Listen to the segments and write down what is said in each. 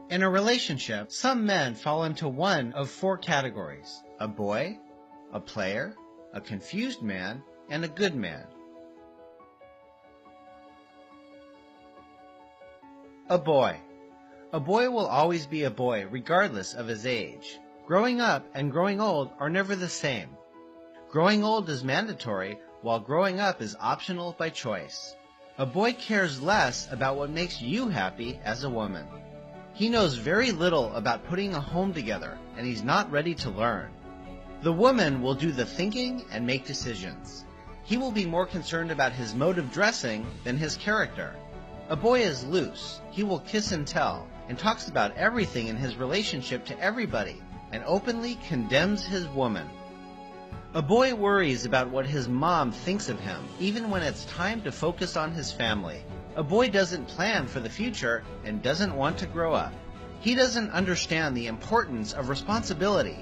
In a relationship, some men fall into one of four categories: a boy, a player, a confused man, and a good man. A boy. A boy will always be a boy regardless of his age. Growing up and growing old are never the same. Growing old is mandatory, while growing up is optional by choice. A boy cares less about what makes you happy as a woman. He knows very little about putting a home together, and he's not ready to learn. The woman will do the thinking and make decisions. He will be more concerned about his mode of dressing than his character. A boy is loose. He will kiss and tell, and talks about everything in his relationship to everybody, and openly condemns his woman. A boy worries about what his mom thinks of him, even when it's time to focus on his family. A boy doesn't plan for the future and doesn't want to grow up. He doesn't understand the importance of responsibility.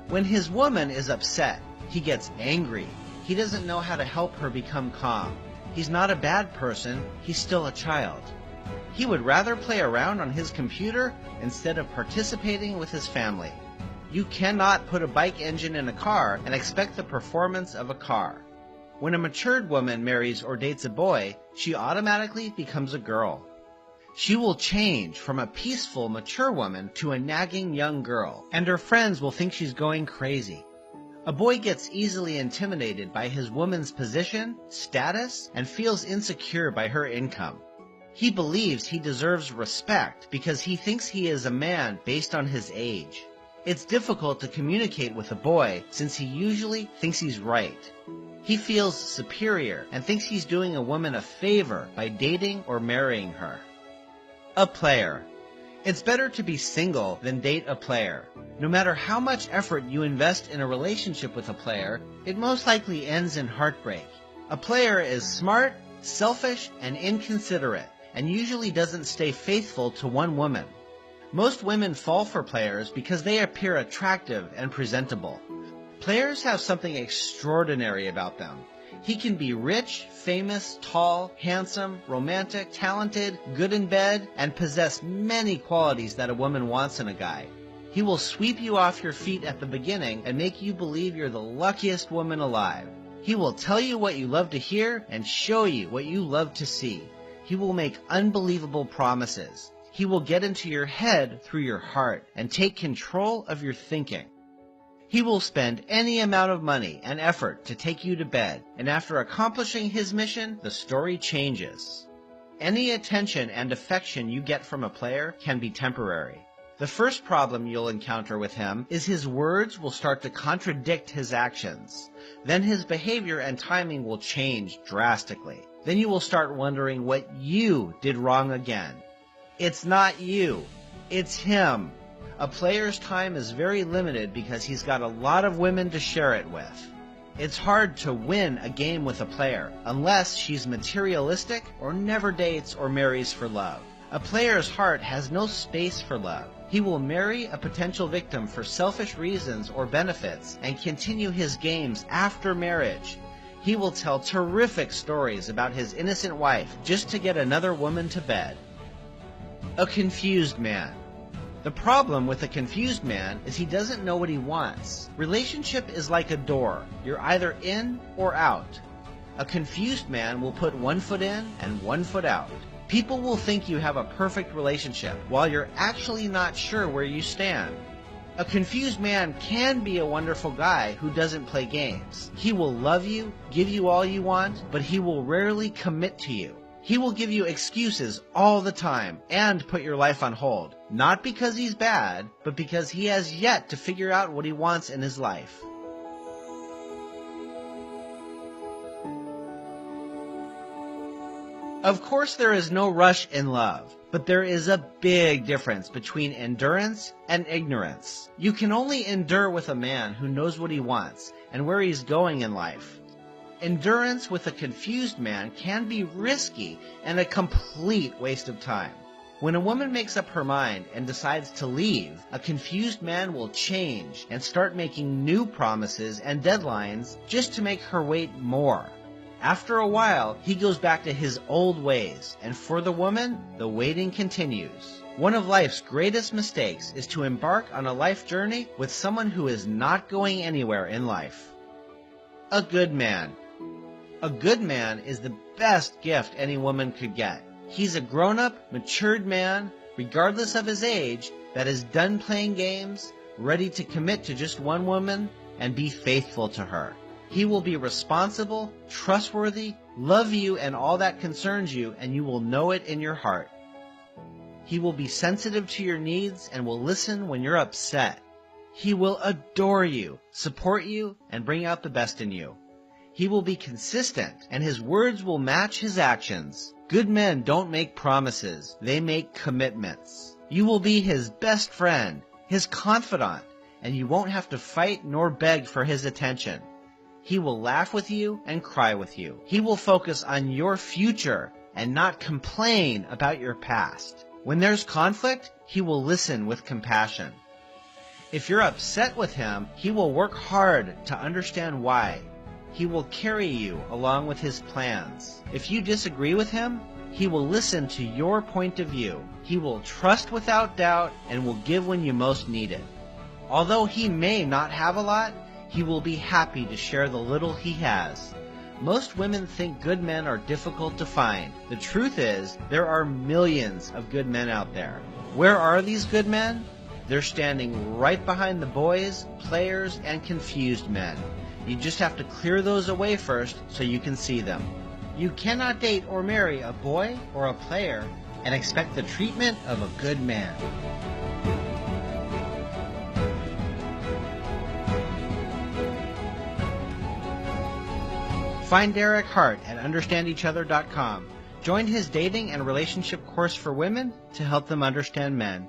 When his woman is upset, he gets angry. He doesn't know how to help her become calm. He's not a bad person, he's still a child. He would rather play around on his computer instead of participating with his family. You cannot put a bike engine in a car and expect the performance of a car. When a matured woman marries or dates a boy, she automatically becomes a girl. She will change from a peaceful, mature woman to a nagging young girl, and her friends will think she's going crazy. A boy gets easily intimidated by his woman's position, status, and feels insecure by her income. He believes he deserves respect because he thinks he is a man based on his age. It's difficult to communicate with a boy since he usually thinks he's right. He feels superior and thinks he's doing a woman a favor by dating or marrying her. A player. It's better to be single than date a player. No matter how much effort you invest in a relationship with a player, it most likely ends in heartbreak. A player is smart, selfish, and inconsiderate, and usually doesn't stay faithful to one woman. Most women fall for players because they appear attractive and presentable. Players have something extraordinary about them. He can be rich, famous, tall, handsome, romantic, talented, good in bed, and possess many qualities that a woman wants in a guy. He will sweep you off your feet at the beginning and make you believe you're the luckiest woman alive. He will tell you what you love to hear and show you what you love to see. He will make unbelievable promises. He will get into your head through your heart and take control of your thinking. He will spend any amount of money and effort to take you to bed, and after accomplishing his mission, the story changes. Any attention and affection you get from a player can be temporary. The first problem you'll encounter with him is his words will start to contradict his actions. Then his behavior and timing will change drastically. Then you will start wondering what you did wrong again. It's not you, it's him. A player's time is very limited because he's got a lot of women to share it with. It's hard to win a game with a player unless she's materialistic or never dates or marries for love. A player's heart has no space for love. He will marry a potential victim for selfish reasons or benefits and continue his games after marriage. He will tell terrific stories about his innocent wife just to get another woman to bed. A confused man. The problem with a confused man is he doesn't know what he wants. Relationship is like a door. You're either in or out. A confused man will put one foot in and one foot out. People will think you have a perfect relationship while you're actually not sure where you stand. A confused man can be a wonderful guy who doesn't play games. He will love you, give you all you want, but he will rarely commit to you. He will give you excuses all the time and put your life on hold, not because he's bad, but because he has yet to figure out what he wants in his life. Of course, there is no rush in love, but there is a big difference between endurance and ignorance. You can only endure with a man who knows what he wants and where he's going in life. Endurance with a confused man can be risky and a complete waste of time. When a woman makes up her mind and decides to leave, a confused man will change and start making new promises and deadlines just to make her wait more. After a while, he goes back to his old ways, and for the woman, the waiting continues. One of life's greatest mistakes is to embark on a life journey with someone who is not going anywhere in life. A good man. A good man is the best gift any woman could get. He's a grown-up, matured man, regardless of his age, that is done playing games, ready to commit to just one woman, and be faithful to her. He will be responsible, trustworthy, love you and all that concerns you, and you will know it in your heart. He will be sensitive to your needs and will listen when you're upset. He will adore you, support you, and bring out the best in you. He will be consistent, and his words will match his actions. Good men don't make promises, they make commitments. You will be his best friend, his confidant, and you won't have to fight nor beg for his attention. He will laugh with you and cry with you. He will focus on your future and not complain about your past. When there's conflict, he will listen with compassion. If you're upset with him, he will work hard to understand why. He will carry you along with his plans. If you disagree with him, he will listen to your point of view. He will trust without doubt and will give when you most need it. Although he may not have a lot, he will be happy to share the little he has. Most women think good men are difficult to find. The truth is, there are millions of good men out there. Where are these good men? They're standing right behind the boys, players, and confused men. You just have to clear those away first so you can see them. You cannot date or marry a boy or a player and expect the treatment of a good man. Find Derek Hart at understandeachother.com. Join his dating and relationship course for women to help them understand men.